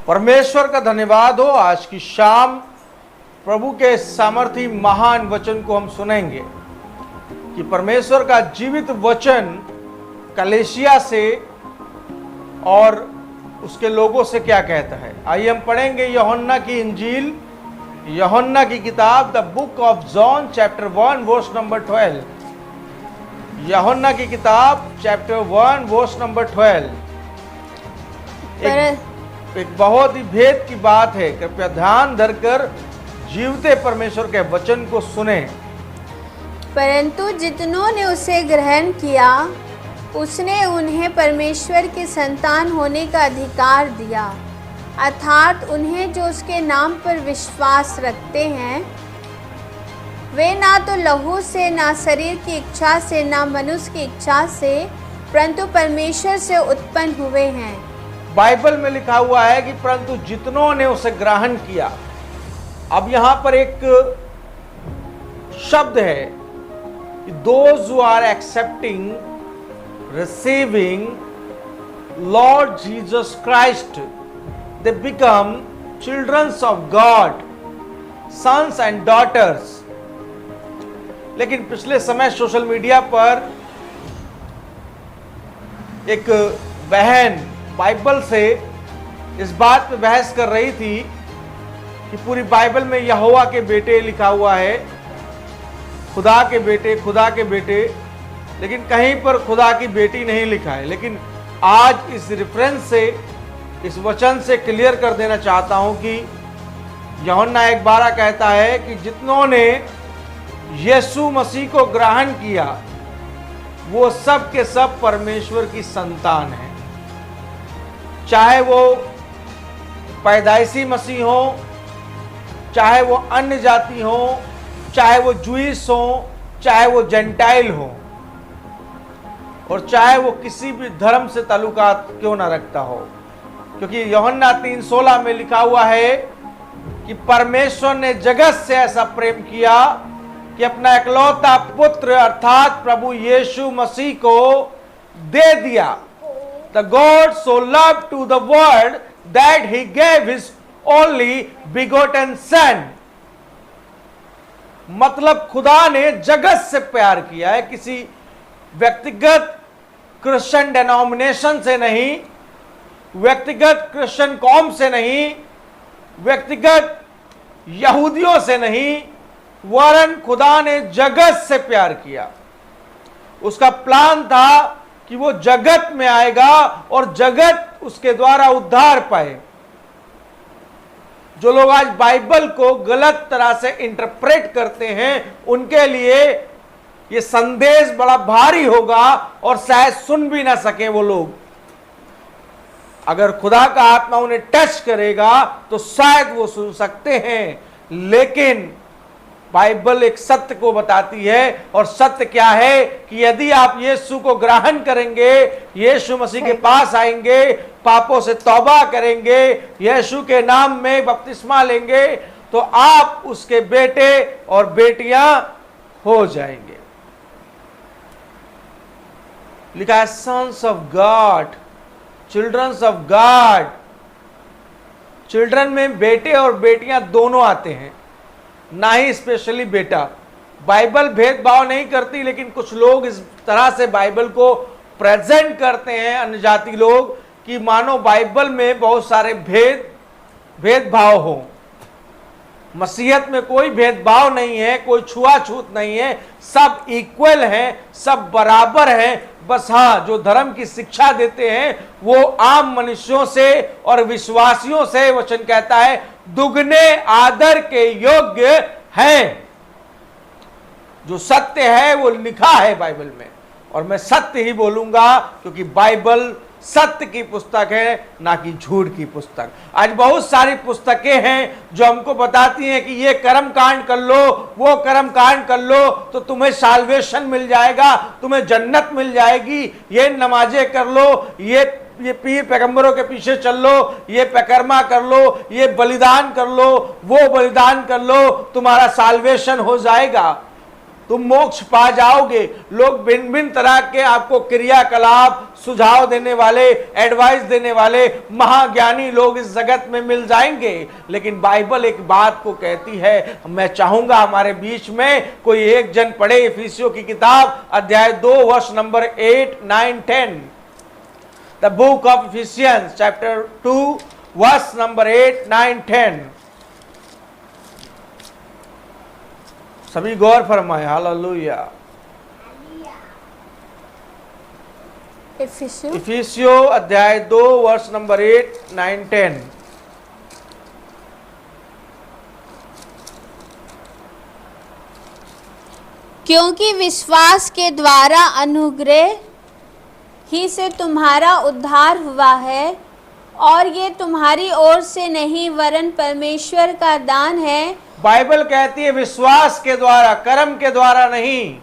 परमेश्वर का धन्यवाद हो। आज की शाम प्रभु के सामर्थी महान वचन को हम सुनेंगे कि परमेश्वर का जीवित वचन कलेसिया से और उसके लोगों से क्या कहता है। आइए हम पढ़ेंगे यूहन्ना की इंजील, यूहन्ना की किताब, the book of John chapter 1 verse number 12। यूहन्ना की किताब चैप्टर 1 वर्स नंबर 12। एक बहुत ही भेद की बात है। कृपया ध्यान धरकर जीवते परमेश्वर के वचन को सुने। परंतु जितनों ने उसे ग्रहण किया, उसने उन्हें परमेश्वर के संतान होने का अधिकार दिया, अर्थात उन्हें जो उसके नाम पर विश्वास रखते हैं। वे ना तो लहू से, ना शरीर की इच्छा से, ना मनुष्य की इच्छा से, परंतु परमेश्वर से उत्पन्न हुए हैं। बाइबल में लिखा हुआ है कि परंतु जितनों ने उसे ग्रहण किया। अब यहां पर एक शब्द है कि those who are accepting, receiving Lord Jesus Christ, they become childrens of God, sons and daughters. लेकिन पिछले समय सोशल मीडिया पर एक बहन बाइबल से इस बात पे बहस कर रही थी कि पूरी बाइबल में यहोवा के बेटे लिखा हुआ है, खुदा के बेटे, खुदा के बेटे, लेकिन कहीं पर खुदा की बेटी नहीं लिखा है। लेकिन आज इस रेफरेंस से, इस वचन से क्लियर कर देना चाहता हूं कि यूहन्ना 1:12 कहता है कि जितनों ने यीशु मसीह को ग्रहण किया वो सब के सब परमेश्वर की संतान है। चाहे वो पैदाइशी मसीह हो, चाहे वो अन्य जाति हो, चाहे वो जूइश हो, चाहे वो जेंटाइल हो, और चाहे वो किसी भी धर्म से ताल्लुकात क्यों ना रखता हो। क्योंकि यूहन्ना 3:16 में लिखा हुआ है कि परमेश्वर ने जगत से ऐसा प्रेम किया कि अपना इकलौता पुत्र अर्थात प्रभु यीशु मसीह को दे दिया। The God so loved to the world that he gave his only begotten son। मतलब खुदा ने जगत से प्यार किया है, किसी व्यक्तिगत क्रिश्चियन डेनोमिनेशन से नहीं, व्यक्तिगत क्रिश्चियन कौम से नहीं, व्यक्तिगत यहूदियों से नहीं, वरन खुदा ने जगत से प्यार किया। उसका प्लान था कि वो जगत में आएगा और जगत उसके द्वारा उद्धार पाए। जो लोग आज बाइबल को गलत तरह से इंटरप्रेट करते हैं, उनके लिए ये संदेश बड़ा भारी होगा और शायद सुन भी ना सके वो लोग। अगर खुदा का आत्मा उन्हें टच करेगा तो शायद वो सुन सकते हैं। लेकिन बाइबल एक सत्य को बताती है, और सत्य क्या है कि यदि आप यीशु को ग्रहण करेंगे, यीशु मसीह के पास आएंगे, पापों से तौबा करेंगे, यीशु के नाम में बपतिस्मा लेंगे, तो आप उसके बेटे और बेटियां हो जाएंगे। लिखा है sons of God, childrens of God. Children में बेटे और बेटियां दोनों आते हैं, ना ही स्पेशली बेटा। बाइबल भेदभाव नहीं करती, लेकिन कुछ लोग इस तरह से बाइबल को प्रेजेंट करते हैं, अन्य जाति लोग, कि मानो बाइबल में बहुत सारे भेदभाव हो। मसीहत में कोई भेदभाव नहीं है, कोई छुआछूत नहीं है, सब इक्वल हैं, सब बराबर हैं। बस हाँ, जो धर्म की शिक्षा देते हैं वो आम मनुष्यों से और विश्वासियों से, वचन कहता है, दुगने आदर के योग्य हैं। जो सत्य है वो लिखा है बाइबल में, और मैं सत्य ही बोलूंगा क्योंकि बाइबल सत्य की पुस्तक है, ना कि झूठ की पुस्तक। आज बहुत सारी पुस्तकें हैं जो हमको बताती हैं कि ये कर्म कांड कर लो, वो कर्म कांड कर लो तो तुम्हें साल्वेशन मिल जाएगा, तुम्हें जन्नत मिल जाएगी, ये नमाजें कर लो, ये पीर पैगंबरों के पीछे चल लो, ये पैकर्मा कर लो, ये बलिदान कर लो, वो बलिदान कर लो, तुम्हारा साल्वेशन हो जाएगा। तुम मोक्ष पा जाओगे। लोग भिन्न भिन्न तरह के आपको क्रियाकलाप सुझाव देने वाले, एडवाइस देने वाले महाज्ञानी लोग इस जगत में मिल जाएंगे, लेकिन बाइबल एक बात को कहती है। मैं चाहूंगा हमारे बीच में कोई एक जन पढ़े इफिसियों की किताब अध्याय 2 वर्ष number 8, 9, 10। The book of Ephesians chapter 2 verse number 8, 9, 10। सभी गौर फरमाए। हालेलुया। इफिसियों अध्याय 2 वर्ष नंबर 8, 9, 10। क्योंकि विश्वास के द्वारा अनुग्रह ही से तुम्हारा उद्धार हुआ है, और ये तुम्हारी ओर से नहीं वरन परमेश्वर का दान है। बाइबल कहती है विश्वास के द्वारा, कर्म के द्वारा नहीं।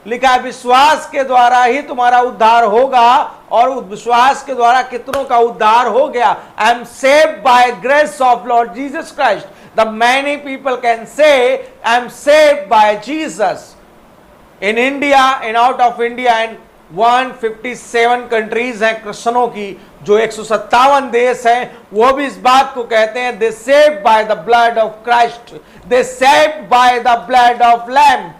लिखा है विश्वास के द्वारा ही तुम्हारा उद्धार होगा, और विश्वास के द्वारा कितनों का उद्धार हो गया। I am saved by grace of Lord Jesus Christ. The many people can say I am saved by Jesus. In India, in out of India, and 157 countries हैं क्रिश्चनों की, जो 157 देश हैं, वो भी इस बात को कहते हैं they saved by the blood of Christ, they saved by the blood of lamb.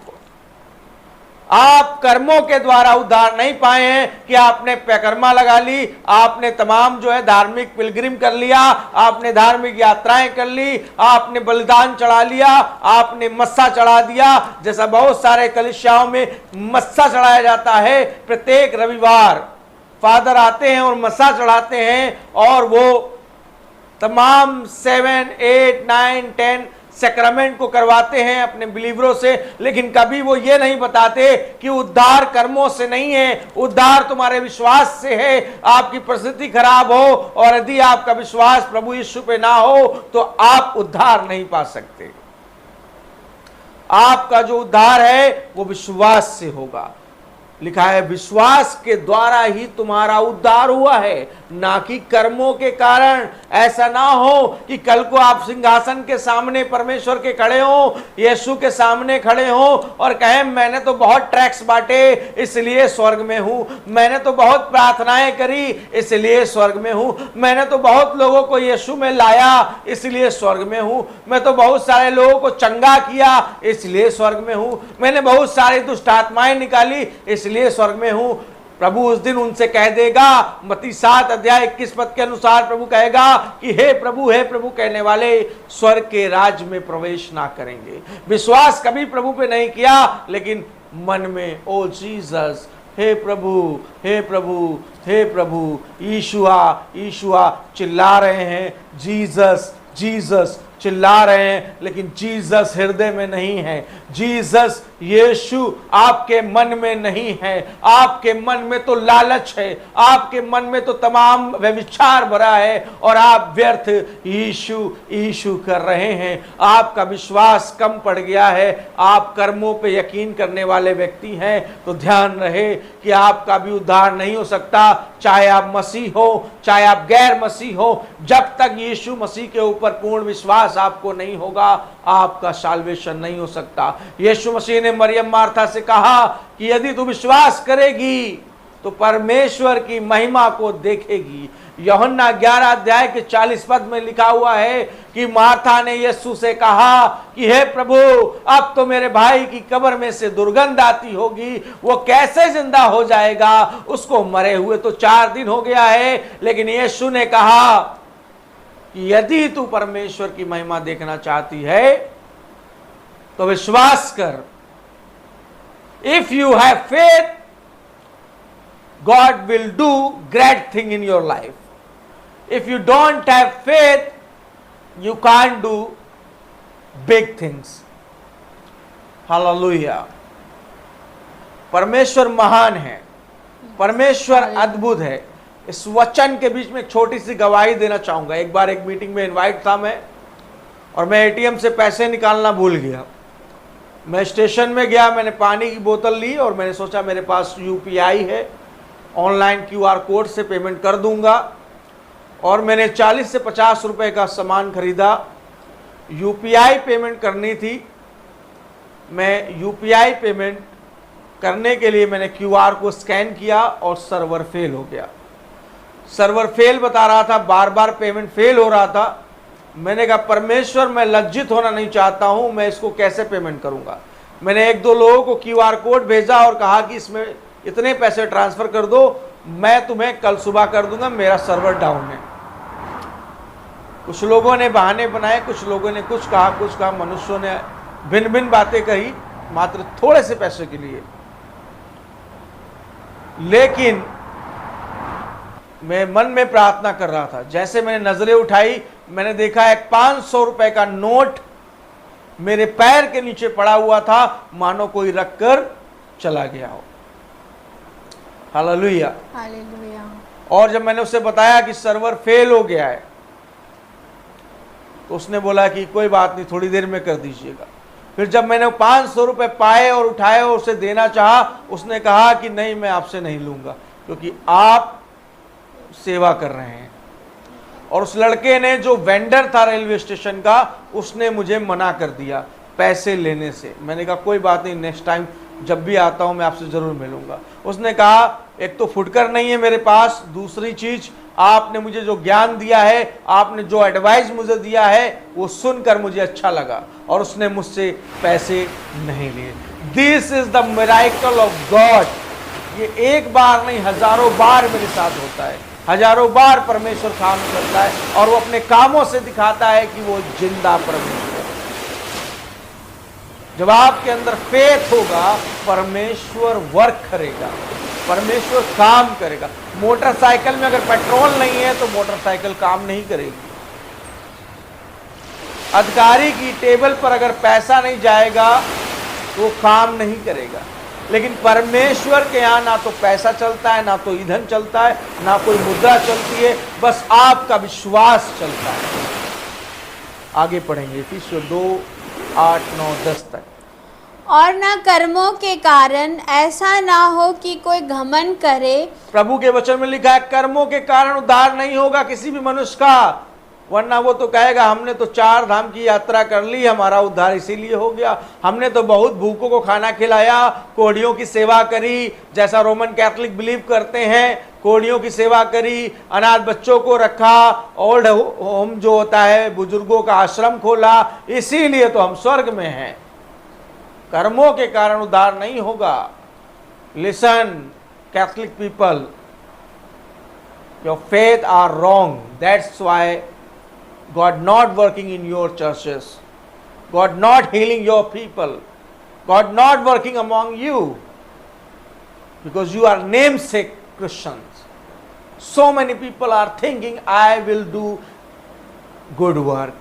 आप कर्मों के द्वारा उद्धार नहीं पाए हैं कि आपने पैकर्मा लगा ली, आपने तमाम जो है धार्मिक पिलग्रिम कर लिया, आपने धार्मिक यात्राएं कर ली, आपने बलिदान चढ़ा लिया, आपने मस्सा चढ़ा दिया। जैसा बहुत सारे कलीसियाओं में मस्सा चढ़ाया जाता है। प्रत्येक रविवार फादर आते हैं और मस्सा चढ़ाते हैं, और वो तमाम 7, 8, 9, 10 सैक्रामेंट को करवाते हैं अपने बिलीवरों से, लेकिन कभी वो ये नहीं बताते कि उद्धार कर्मों से नहीं है, उद्धार तुम्हारे विश्वास से है। आपकी परिस्थिति खराब हो और यदि आपका विश्वास प्रभु यीशु पे ना हो तो आप उद्धार नहीं पा सकते। आपका जो उद्धार है वो विश्वास से होगा। लिखा है विश्वास के द्वारा ही तुम्हारा उद्धार हुआ है, ना कि कर्मों के कारण। ऐसा ना हो कि कल को आप सिंहासन के सामने परमेश्वर के खड़े हो, यीशु के सामने खड़े हो और कहें मैंने तो बहुत टैक्स बांटे इसलिए स्वर्ग में हूं, मैंने तो बहुत प्रार्थनाएं करी इसलिए स्वर्ग में हूं, मैंने तो बहुत लोगों को यीशु में लाया इसलिए स्वर्ग में हूं, मैं तो बहुत सारे लोगों को चंगा किया इसलिए स्वर्ग में हूं, मैंने बहुत सारी दुष्ट आत्माएं निकाली इसलिए स्वर्ग में हूं। प्रभु उस दिन उनसे कह देगा, मत्ती 7 अध्याय 21 पद के अनुसार प्रभु कहेगा कि हे प्रभु कहने वाले स्वर्ग के राज्य में प्रवेश ना करेंगे। विश्वास कभी प्रभु पे नहीं किया, लेकिन मन में ओ जीसस, हे प्रभु, हे प्रभु, हे प्रभु, यीशुआ यीशुआ चिल्ला रहे हैं, जीसस जीसस चिल्ला रहे हैं, लेकिन जीसस हृदय में नहीं है। जीसस यीशु आपके मन में नहीं है। आपके मन में तो लालच है, आपके मन में तो तमाम व्यभिचार भरा है और आप व्यर्थ यीशु यीशु कर रहे हैं। आपका विश्वास कम पड़ गया है, आप कर्मों पे यकीन करने वाले व्यक्ति हैं, तो ध्यान रहे कि आपका भी उद्धार नहीं हो सकता, चाहे आप मसीह हो चाहे आप गैर मसीह हो। जब तक यीशु मसीह के ऊपर पूर्ण विश्वास आपको नहीं होगा, आपका साल्वेशन नहीं हो सकता। यीशु मसीह ने मरियम मार्था से कहा कि यदि तू विश्वास करेगी तो परमेश्वर की महिमा को देखेगी। यूहन्ना 11 अध्याय के 40 पद में लिखा हुआ है कि मार्था ने यीशु से कहा कि हे प्रभु, अब तो मेरे भाई की कब्र में से दुर्गंध आती होगी, वो कैसे जिंदा हो जाएगा? उसको मरे हुए तो 4 दिन हो गया है। लेकिन यीशु ने कहा कि यदि तू परमेश्वर की महिमा देखना चाहती है तो विश्वास कर। If you have faith, God will do great thing in your life. If you don't have faith, you can't do big things. Hallelujah. परमेश्वर महान है, परमेश्वर अद्भुत है। इस वचन के बीच में एक छोटी सी गवाही देना चाहूंगा। एक बार एक मीटिंग में इनवाइट था मैं, और मैं एटीएम से पैसे निकालना भूल गया। मैं स्टेशन में गया, मैंने पानी की बोतल ली और मैंने सोचा मेरे पास यूपीआई है, ऑनलाइन क्यूआर कोड से पेमेंट कर दूंगा। और मैंने 40 से 50 रुपए का सामान खरीदा, यूपीआई पेमेंट करनी थी। मैं यूपीआई पेमेंट करने के लिए मैंने क्यूआर को स्कैन किया और सर्वर फेल हो गया। सर्वर फेल बता रहा था, बार बार पेमेंट फेल हो रहा था। मैंने कहा परमेश्वर, मैं लज्जित होना नहीं चाहता हूं, मैं इसको कैसे पेमेंट करूंगा। मैंने एक दो लोगों को क्यूआर कोड भेजा और कहा कि इसमें इतने पैसे ट्रांसफर कर दो, मैं तुम्हें कल सुबह कर दूंगा, मेरा सर्वर डाउन है। कुछ लोगों ने बहाने बनाए, कुछ लोगों ने कुछ कहा, मनुष्यों ने भिन्न भिन्न बातें कही मात्र थोड़े से पैसे के लिए। लेकिन मैं मन में प्रार्थना कर रहा था। जैसे मैंने नजरें उठाई, मैंने देखा एक 500 रुपए का नोट मेरे पैर के नीचे पड़ा हुआ था, मानो कोई रखकर चला गया हो। Hallelujah, hallelujah. और जब मैंने उसे बताया कि सर्वर फेल हो गया है, तो उसने बोला कि कोई बात नहीं, थोड़ी देर में कर दीजिएगा। फिर जब मैंने 500 रुपए पाए और उठाए और उसे देना चाहा, उसने कहा कि नहीं, मैं आपसे नहीं लूंगा, क्योंकि आप सेवा कर रहे हैं। और उस लड़के ने, जो वेंडर था रेलवे स्टेशन का, उसने मुझे मना कर दिया पैसे लेने से। मैंने कहा कोई बात नहीं, नेक्स्ट टाइम जब भी आता हूं मैं आपसे जरूर मिलूंगा। उसने कहा एक तो फुटकर नहीं है मेरे पास, दूसरी चीज आपने मुझे जो ज्ञान दिया है, आपने जो एडवाइस मुझे दिया है, वो सुनकर मुझे अच्छा लगा, और उसने मुझसे पैसे नहीं लिए। This is the miracle of God. ये एक बार नहीं, हजारों बार मेरे साथ होता है। हजारों बार परमेश्वर काम करता है, और वो अपने कामों से दिखाता है कि वो जिंदा परमेश्वर है। जब आपके अंदर फेथ होगा, परमेश्वर वर्क करेगा, परमेश्वर काम करेगा। मोटरसाइकिल में अगर पेट्रोल नहीं है तो मोटरसाइकिल काम नहीं करेगी। अधिकारी की टेबल पर अगर पैसा नहीं जाएगा तो वो काम नहीं करेगा। लेकिन परमेश्वर के यहाँ ना तो पैसा चलता है, ना तो ईंधन चलता है, ना कोई मुद्रा चलती है, बस आपका विश्वास चलता है। आगे पढ़ेंगे इफिसियों 2:8-9-10 तक। और न कर्मों के कारण ऐसा ना हो कि कोई घमंड करे। प्रभु के वचन में लिखा है कर्मों के कारण उद्धार नहीं होगा किसी भी मनुष्य का, वरना वो तो कहेगा हमने तो 4 धाम की यात्रा कर ली, हमारा उद्धार इसीलिए हो गया। हमने तो बहुत भूखों को खाना खिलाया, कोढ़ियों की सेवा करी, जैसा रोमन कैथोलिक बिलीव करते हैं, कोढ़ियों की सेवा करी, अनाथ बच्चों को रखा, ओल्ड होम जो होता है, बुजुर्गों का आश्रम खोला, इसीलिए तो हम स्वर्ग में हैं। कर्मों के कारण उद्धार नहीं होगा। Listen Catholic people, your faith are wrong, that's why God not working in your churches, God not healing your people, God not working among you, because you are namesake Christians. So many people are thinking I will do good work.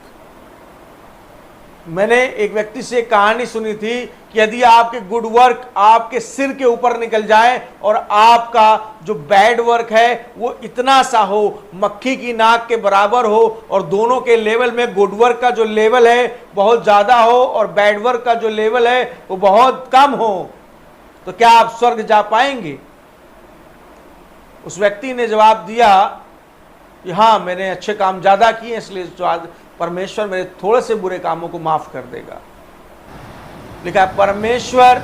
मैंने एक व्यक्ति से एक कहानी सुनी थी कि यदि आपके गुड वर्क आपके सिर के ऊपर निकल जाए और आपका जो बैड वर्क है वो इतना सा हो, मक्खी की नाक के बराबर हो, और दोनों के लेवल में गुड वर्क का जो लेवल है बहुत ज्यादा हो और बैड वर्क का जो लेवल है वो बहुत कम हो, तो क्या आप स्वर्ग जा पाएंगे? उस व्यक्ति ने जवाब दिया कि हाँ, मैंने अच्छे काम ज्यादा किए, इसलिए परमेश्वर मेरे थोड़े से बुरे कामों को माफ कर देगा। लिखा परमेश्वर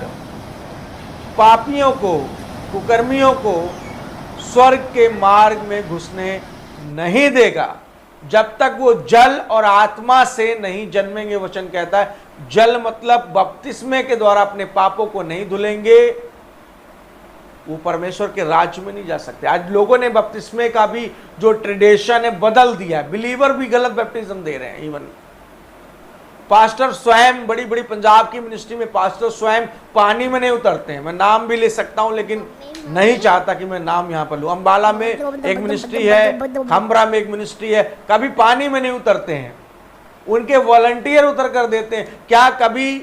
पापियों को, कुकर्मियों को स्वर्ग के मार्ग में घुसने नहीं देगा जब तक वो जल और आत्मा से नहीं जन्मेंगे। वचन कहता है जल मतलब बपतिस्मे के द्वारा अपने पापों को नहीं धुलेंगे, वो परमेश्वर के राज्य में नहीं जा सकते। आज लोगों ने बपतिस्मे का भी जो ट्रेडिशन है बदल दिया है, बिलीवर भी गलत बैप्टिज्म दे रहे हैं। इवन पास्टर स्वयं, बड़ी बड़ी पंजाब की मिनिस्ट्री में पास्टर स्वयं पानी में नहीं उतरते हैं। मैं नाम भी ले सकता हूं, लेकिन नहीं चाहता कि मैं नाम यहां पर लूं। अंबाला में एक मिनिस्ट्री है, खंबरा में एक मिनिस्ट्री है, कभी पानी में नहीं उतरते हैं, उनके वॉलंटियर उतर कर देते हैं। क्या कभी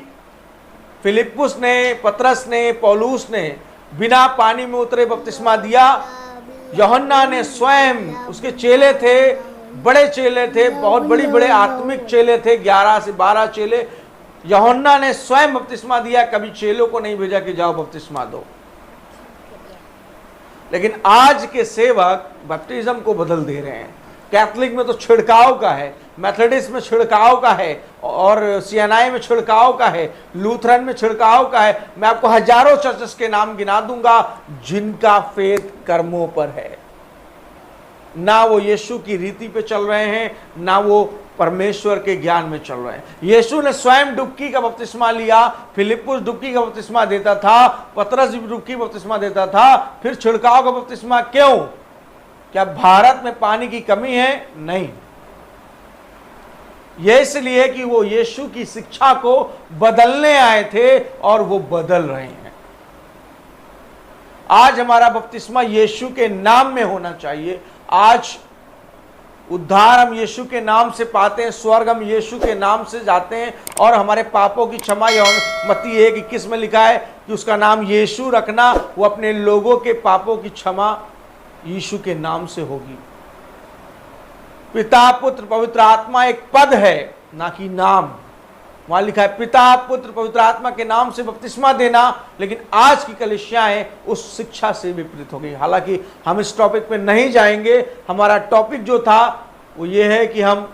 फिलिप्पुस ने, पतरस ने, पौलुस ने बिना पानी में उतरे बपतिस्मा दिया? यूहन्ना ने स्वयं, उसके चेले थे, बड़े चेले थे, बहुत बड़े आत्मिक चेले थे, 11 से 12 चेले। यूहन्ना ने स्वयं बपतिस्मा दिया, कभी चेलों को नहीं भेजा कि जाओ बपतिस्मा दो। लेकिन आज के सेवक बपतिस्म को बदल दे रहे हैं। कैथलिक में तो छिड़काव का है, मेथोडिस्ट में छिड़काव का है, और सीएनआई में छिड़काव का है, लूथरन में छिड़काव का है। मैं आपको हजारों चर्चेस के नाम गिना दूंगा जिनका फेथ कर्मों पर है। ना वो यीशु की रीति पे चल रहे हैं, ना वो परमेश्वर के ज्ञान में चल रहे हैं। यीशु ने स्वयं डुबकी का बपतिस्मा लिया, फिलिप्पुस डुबकी का बपतिस्मा देता था, पतरस भी डुबकी का बपतिस्मा देता था, फिर छिड़काव का बपतिस्मा क्यों? क्या भारत में पानी की कमी है? नहीं, यह इसलिए कि वो यीशु की शिक्षा को बदलने आए थे और वो बदल रहे हैं। आज हमारा बपतिस्मा यीशु के नाम में होना चाहिए। आज उद्धार हम यीशु के नाम से पाते हैं, स्वर्ग हम यीशु के नाम से जाते हैं, और हमारे पापों की क्षमा। मत्ती 1:21 में लिखा है कि उसका नाम यीशु रखना, वो अपने लोगों के पापों की क्षमा यीशु के नाम से होगी। पिता पुत्र पवित्र आत्मा एक पद है, ना कि नाम। वहां लिखा है पिता पुत्र पवित्र आत्मा के नाम से बपतिस्मा देना, लेकिन आज की कलीसियाएं उस शिक्षा से विपरीत हो गई। हालांकि हम इस टॉपिक पे नहीं जाएंगे। हमारा टॉपिक जो था वो ये है कि हम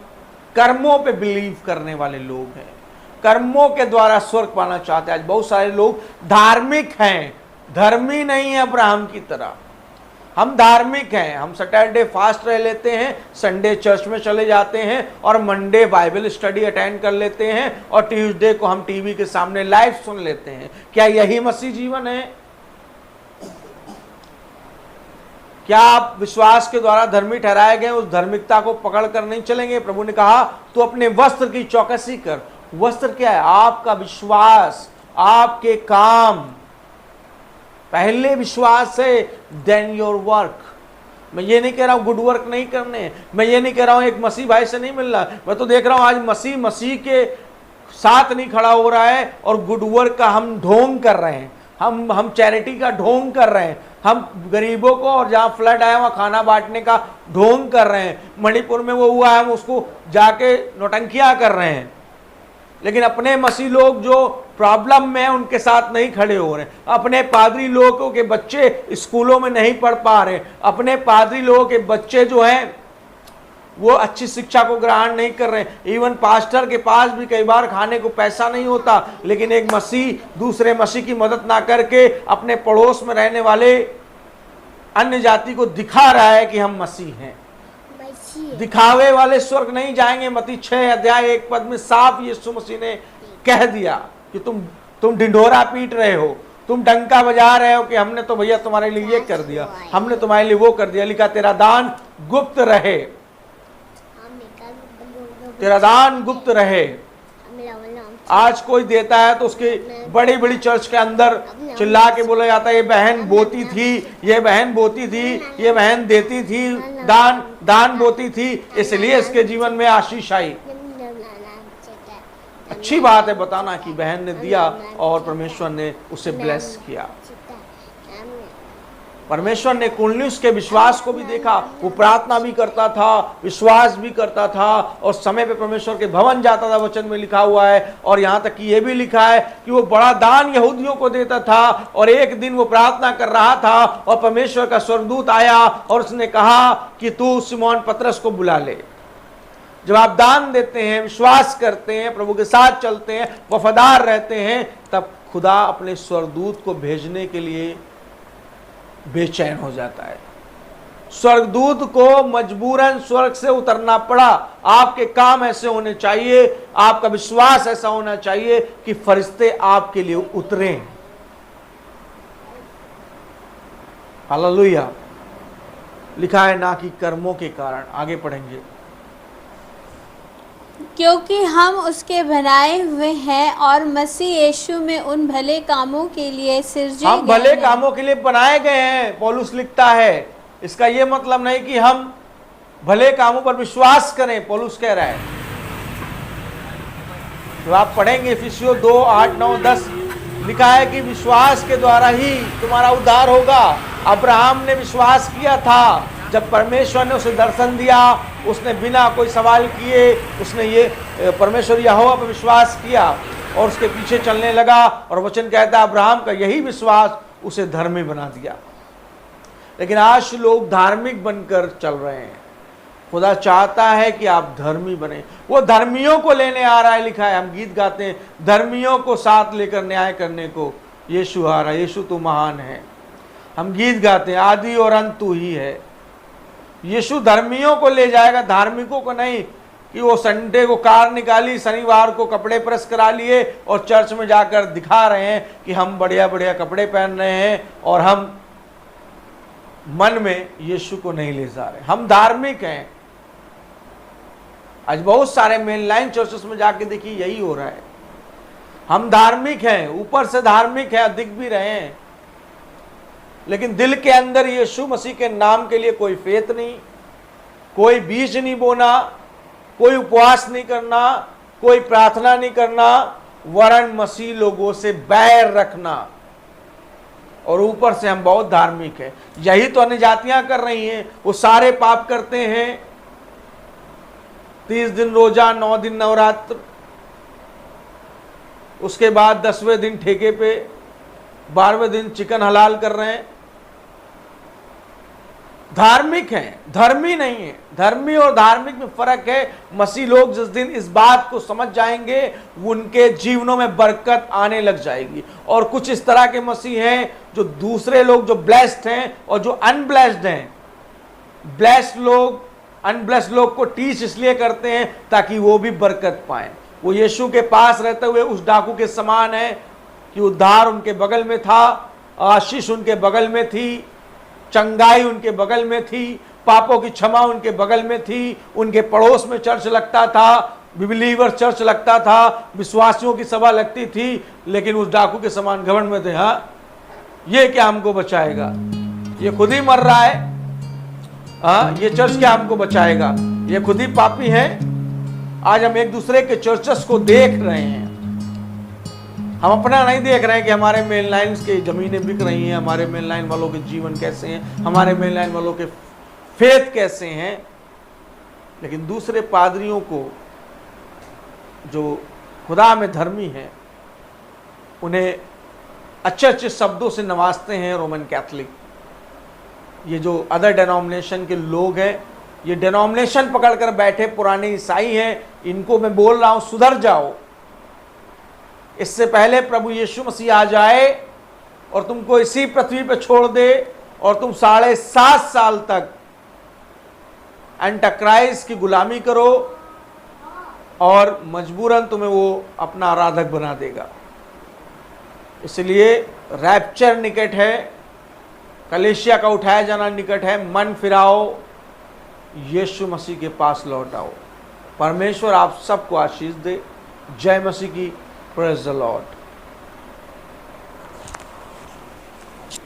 कर्मों पे बिलीव करने वाले लोग हैं, कर्मों के द्वारा स्वर्ग पाना चाहते हैं। आज बहुत सारे लोग धार्मिक हैं, धर्मी नहीं है अब्राहम की तरह। हम धार्मिक हैं, हम सैटरडे फास्ट रह लेते हैं, संडे चर्च में चले जाते हैं, और मंडे बाइबल स्टडी अटेंड कर लेते हैं, और ट्यूसडे को हम टीवी के सामने लाइव सुन लेते हैं। क्या यही मसीह जीवन है? क्या आप विश्वास के द्वारा धर्मी ठहराए गए उस धार्मिकता को पकड़ कर नहीं चलेंगे? प्रभु ने कहा तू अपने वस्त्र की चौकसी कर। वस्त्र क्या है? आपका विश्वास, आपके काम। पहले विश्वास है, देन योर वर्क। मैं ये नहीं कह रहा हूं गुड वर्क नहीं करने, मैं ये नहीं कह रहा हूं एक मसीह भाई से नहीं मिलना। मैं तो देख रहा हूं आज मसीह के साथ नहीं खड़ा हो रहा है, और गुड वर्क का हम ढोंग कर रहे हैं, हम चैरिटी का ढोंग कर रहे हैं, हम गरीबों को, और जहां फ्लड आया वहां खाना बांटने का ढोंग कर रहे हैं। मणिपुर में वो हुआ है, हम उसको जाके नौटंकियां कर रहे हैं। लेकिन अपने मसीह लोग जो प्रॉब्लम में है उनके साथ नहीं खड़े हो रहे। अपने पादरी लोगों के बच्चे स्कूलों में नहीं पढ़ पा रहे, अपने पादरी लोगों के बच्चे जो हैं वो अच्छी शिक्षा को ग्रहण नहीं कर रहे। इवन पास्टर के पास भी कई बार खाने को पैसा नहीं होता, लेकिन एक मसीह दूसरे मसीह की मदद ना करके अपने पड़ोस में रहने वाले अन्य जाति को दिखा रहा है कि हम मसीह हैं। दिखावे वाले स्वर्ग नहीं जाएंगे। मत्ती 6:1 में साफ यीशु मसीह ने कह दिया कि तुम ढिंढोरा पीट रहे हो, तुम डंका बजा रहे हो कि हमने तो भैया तुम्हारे लिए ये कर दिया, हमने तुम्हारे लिए वो कर दिया। लिखा तेरा दान गुप्त रहे, तेरा दान गुप्त रहे। आज कोई देता है तो उसकी बड़ी बड़ी चर्च के अंदर चिल्ला के बोला जाता है ये बहन बोती थी, ये बहन बोती थी, ये बहन देती थी, दान बोती थी, इसलिए इसके जीवन में आशीष आई। अच्छी बात है बताना कि बहन ने दिया और परमेश्वर ने उसे ब्लेस किया। परमेश्वर ने कुर्नेलियुस के विश्वास को भी देखा। वो प्रार्थना भी करता था, विश्वास भी करता था, और समय पे परमेश्वर के भवन जाता था। वचन में लिखा हुआ है, और यहाँ तक कि ये भी लिखा है कि वो बड़ा दान यहूदियों को देता था। और एक दिन वो प्रार्थना कर रहा था और परमेश्वर का स्वर्गदूत आया और उसने कहा कि तू सिमोन पतरस को बुला ले। जब आप दान देते हैं, विश्वास करते हैं, प्रभु के साथ चलते हैं, वफादार रहते हैं, तब खुदा अपने स्वर्गदूत को भेजने के लिए बेचैन हो जाता है। स्वर्गदूत को मजबूरन स्वर्ग से उतरना पड़ा। आपके काम ऐसे होने चाहिए, आपका विश्वास ऐसा होना चाहिए कि फरिश्ते आपके लिए उतरे। हालेलुया। लिखा है ना कि कर्मों के कारण। आगे पढ़ेंगे। क्योंकि हम उसके बनाए हुए हैं और मसीह यीशु में उन भले कामों के लिए सृजे हम भले कामों के लिए बनाए गए हैं। पौलुस लिखता है, इसका यह मतलब नहीं कि हम भले कामों पर विश्वास करें। पौलुस कह रहा है, तो आप पढ़ेंगे इफिसियों 2:8-9-10 लिखा है कि विश्वास के द्वारा ही तुम्हारा उद्धार होगा। अब्राहम ने विश्वास किया था, जब परमेश्वर ने उसे दर्शन दिया, उसने बिना कोई सवाल किए उसने ये परमेश्वर यहोवा पर विश्वास किया और उसके पीछे चलने लगा। और वचन कहता है अब्राहम का यही विश्वास उसे धर्मी बना दिया। लेकिन आज लोग धार्मिक बनकर चल रहे हैं, खुदा चाहता है कि आप धर्मी बने। वो धर्मियों को लेने आ रहा है, लिखा है, हम गीत गाते हैं, धर्मियों को साथ लेकर न्याय करने को यीशु आ रहा है। यीशु तू महान है, हम गीत गाते हैं, आदि और अंत तू ही है। यीशु धर्मियों को ले जाएगा, धार्मिकों को नहीं कि वो संडे को कार निकाली, शनिवार को कपड़े प्रेस करा लिए और चर्च में जाकर दिखा रहे हैं कि हम बढ़िया बढ़िया कपड़े पहन रहे हैं, और हम मन में यीशु को नहीं ले जा रहे। हम धार्मिक हैं। आज बहुत सारे मेन लाइन चर्चेस में जाके देखिए यही हो रहा है। हम धार्मिक हैं, ऊपर से धार्मिक हैं, दिख भी रहे हैं, लेकिन दिल के अंदर यीशु मसीह के नाम के लिए कोई फेथ नहीं, कोई बीज नहीं बोना, कोई उपवास नहीं करना, कोई प्रार्थना नहीं करना, वरन मसीह लोगों से बैर रखना, और ऊपर से हम बहुत धार्मिक हैं। यही तो अन्य जातियां कर रही हैं। वो सारे पाप करते हैं, 30 दिन रोजा, 9 दिन नवरात्र, उसके बाद 10वें दिन ठेके पे, 12वें दिन चिकन हलाल कर रहे हैं। धार्मिक हैं, धर्मी नहीं है। धर्मी और धार्मिक में फर्क है। मसीह लोग जिस दिन इस बात को समझ जाएंगे, उनके जीवनों में बरकत आने लग जाएगी। और कुछ इस तरह के मसीह हैं जो दूसरे लोग जो ब्लेस्ड हैं और जो अनब्लेस्ड हैं, ब्लेस्ड लोग अनब्लेस्ड लोग को टीच इसलिए करते हैं ताकि वो भी बरकत पाएं। वो यीशु के पास रहते हुए उस डाकू के समान है कि उद्धार उनके बगल में था, आशीष उनके बगल में थी, चंगाई उनके बगल में थी, पापों की क्षमा उनके बगल में थी, उनके पड़ोस में चर्च लगता था, बिलीवर चर्च लगता था, विश्वासियों की सभा लगती थी, लेकिन उस डाकू के समान घमंड में थे। हाँ, ये क्या हमको बचाएगा, ये खुद ही मर रहा है। हाँ, ये चर्च क्या हमको बचाएगा, ये खुद ही पापी है। आज हम एक दूसरे के चर्चेस को देख रहे हैं, हम अपना नहीं देख रहे हैं कि हमारे मेन लाइन्स की ज़मीनें बिक रही हैं, हमारे मेन लाइन वालों के जीवन कैसे हैं, हमारे मेन लाइन वालों के फेथ कैसे हैं। लेकिन दूसरे पादरियों को जो खुदा में धर्मी हैं, उन्हें अच्छे अच्छे शब्दों से नवाजते हैं रोमन कैथोलिक। ये जो अदर डेनोमिनेशन के लोग हैं, ये डेनोमिनेशन पकड़कर बैठे पुराने ईसाई हैं, इनको मैं बोल रहा हूं सुधर जाओ। इससे पहले प्रभु यीशु मसीह आ जाए और तुमको इसी पृथ्वी पर छोड़ दे और तुम 7.5 साल तक एंटाक्राइस्ट की गुलामी करो, और मजबूरन तुम्हें वो अपना आराधक बना देगा। इसलिए रैप्चर निकट है, कलीसिया का उठाया जाना निकट है। मन फिराओ, यीशु मसीह के पास लौट आओ। परमेश्वर आप सबको आशीष दे। जय मसीह की। Praise the Lord.